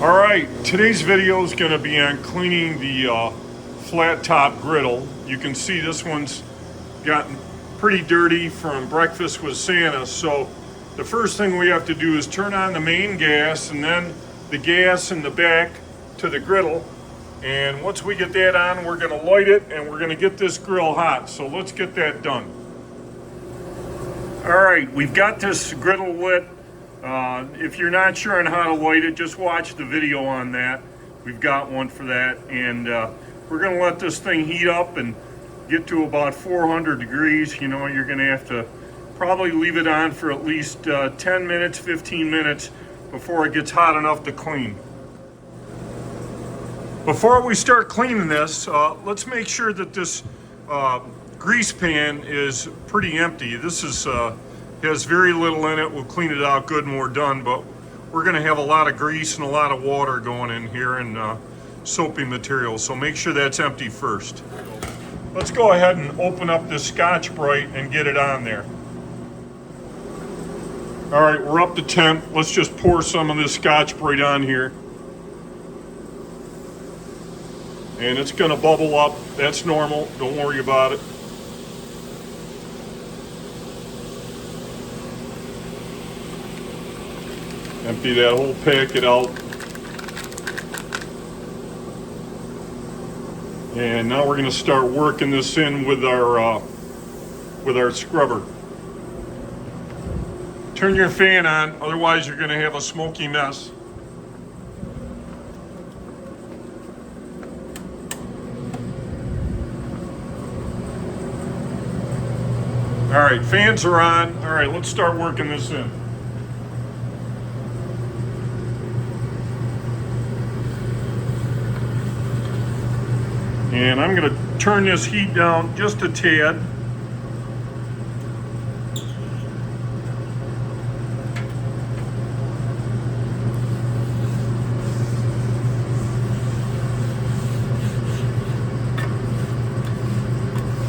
Alright, today's video is going to be on cleaning the flat top griddle. You can see this one's gotten pretty dirty from breakfast with Santa. So the first thing we have to do is turn on the main gas and then the gas in the back to the griddle. And once we get that on, we're going to light it and we're going to get this grill hot. So let's get that done. Alright, we've got this griddle lit. If you're not sure on how to light it, just watch the video on that. We've got one for that, and we're going to let this thing heat up and get to about 400 degrees. You know, you're going to have to probably leave it on for at least 10 minutes, 15 minutes before it gets hot enough to clean. Before we start cleaning this, let's make sure that this grease pan is pretty empty. This is has very little in it. We'll clean it out good when we're done, but we're going to have a lot of grease and a lot of water going in here and soapy material, so make sure that's empty first. Let's go ahead and open up this Scotch-Brite and get it on there. All right, we're up to temp. Let's just pour some of this Scotch-Brite on here. And it's going to bubble up. That's normal. Don't worry about it. Empty that whole packet out. And now we're going to start working this in with our scrubber. Turn your fan on, otherwise you're going to have a smoky mess. All right, fans are on. All right, let's start working this in. And I'm going to turn this heat down just a tad.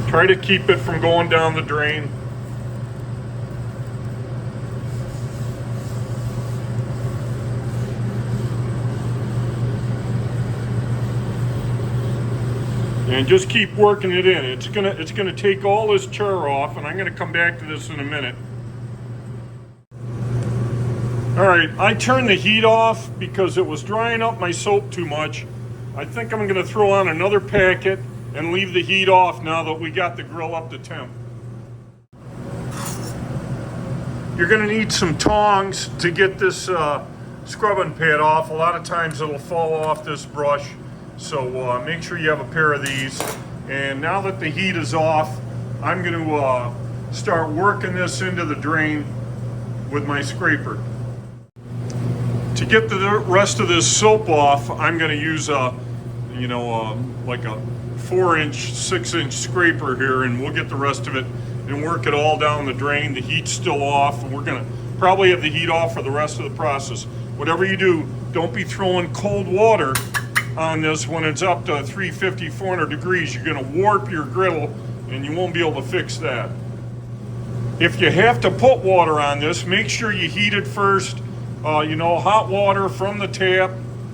Try to keep it from going down the drain. And just keep working it in. It's gonna take all this char off, and I'm gonna come back to this in a minute. All right, I turned the heat off because it was drying up my soap too much. I think I'm gonna throw on another packet and leave the heat off now that we got the grill up to temp. You're gonna need some tongs to get this scrubbing pad off. A lot of times it'll fall off this brush. So make sure you have a pair of these. And now that the heat is off, I'm going to start working this into the drain with my scraper. To get the rest of this soap off, I'm going to use like a 4-inch, 6-inch scraper here, and we'll get the rest of it and work it all down the drain. The heat's still off, and we're going to probably have the heat off for the rest of the process. Whatever you do, don't be throwing cold water on this when it's up to 350, 400 degrees. You're going to warp your griddle and you won't be able to fix that. If you have to put water on this, make sure you heat it first. Hot water from the tap,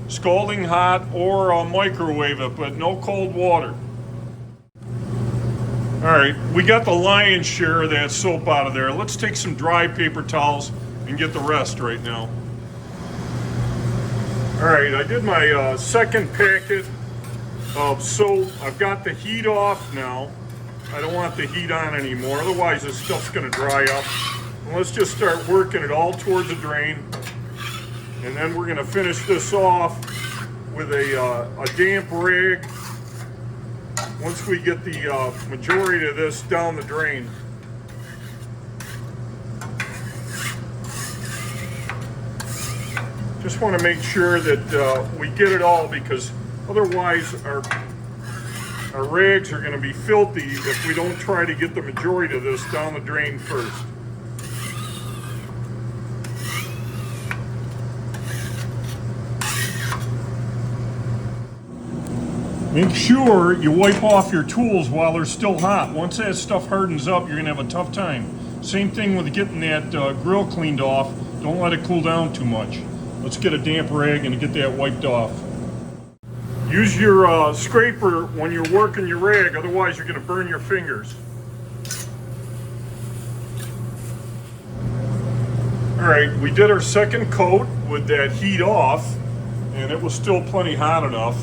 scalding hot, or microwave it, but no cold water. All right, we got the lion's share of that soap out of there. Let's take some dry paper towels and get the rest right now. All right, I did my second packet of soap. I've got the heat off now. I don't want the heat on anymore, otherwise this stuff's gonna dry up. And let's just start working it all towards the drain. And then we're gonna finish this off with a damp rag once we get the majority of this down the drain. Just want to make sure that we get it all, because otherwise our rags are going to be filthy if we don't try to get the majority of this down the drain first. Make sure you wipe off your tools while they're still hot. Once that stuff hardens up, you're going to have a tough time. Same thing with getting that grill cleaned off. Don't let it cool down too much. Let's get a damp rag and get that wiped off. Use your scraper when you're working your rag, otherwise you're going to burn your fingers. Alright, we did our second coat with that heat off, and it was still plenty hot enough.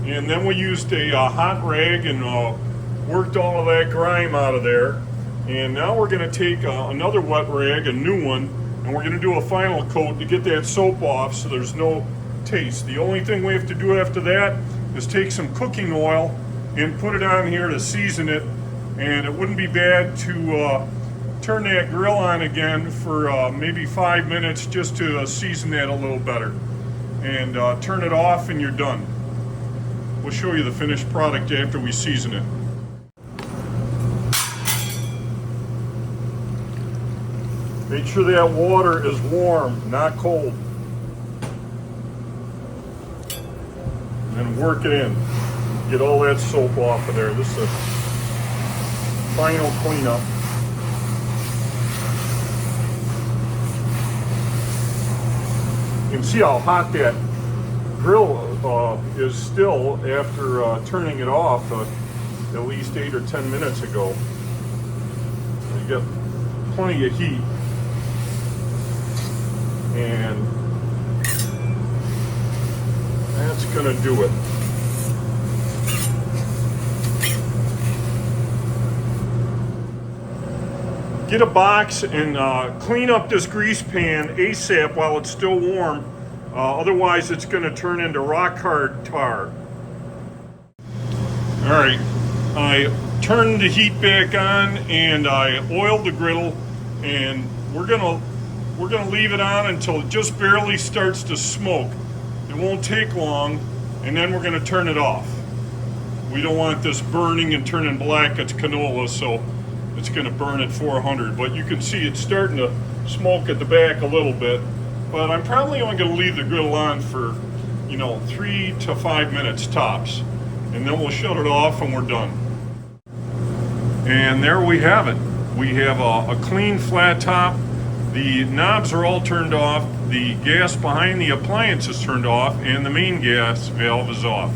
And then we used a hot rag and worked all of that grime out of there. And now we're going to take another wet rag, a new one, and we're going to do a final coat to get that soap off so there's no taste. The only thing we have to do after that is take some cooking oil and put it on here to season it. And it wouldn't be bad to turn that grill on again for maybe 5 minutes just to season that a little better. And turn it off and you're done. We'll show you the finished product after we season it. Make sure that water is warm, not cold. And then work it in. Get all that soap off of there. This is a final cleanup. You can see how hot that grill is still after turning it off at least 8 or 10 minutes ago. You got plenty of heat, and that's gonna do it. Get a box and clean up this grease pan ASAP while it's still warm. Otherwise, it's going to turn into rock hard tar. All right, I turned the heat back on and I oiled the griddle, and we're gonna leave it on until it just barely starts to smoke. It won't take long, and then we're gonna turn it off. We don't want this burning and turning black. It's canola, so it's going to burn at 400, but you can see it's starting to smoke at the back a little bit. But I'm probably only going to leave the griddle on for, 3 to 5 minutes tops, and then we'll shut it off and we're done. And there we have it. We have a clean flat top. The knobs are all turned off. The gas behind the appliance is turned off, and the main gas valve is off.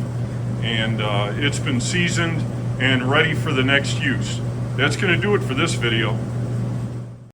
And it's been seasoned and ready for the next use. That's going to do it for this video.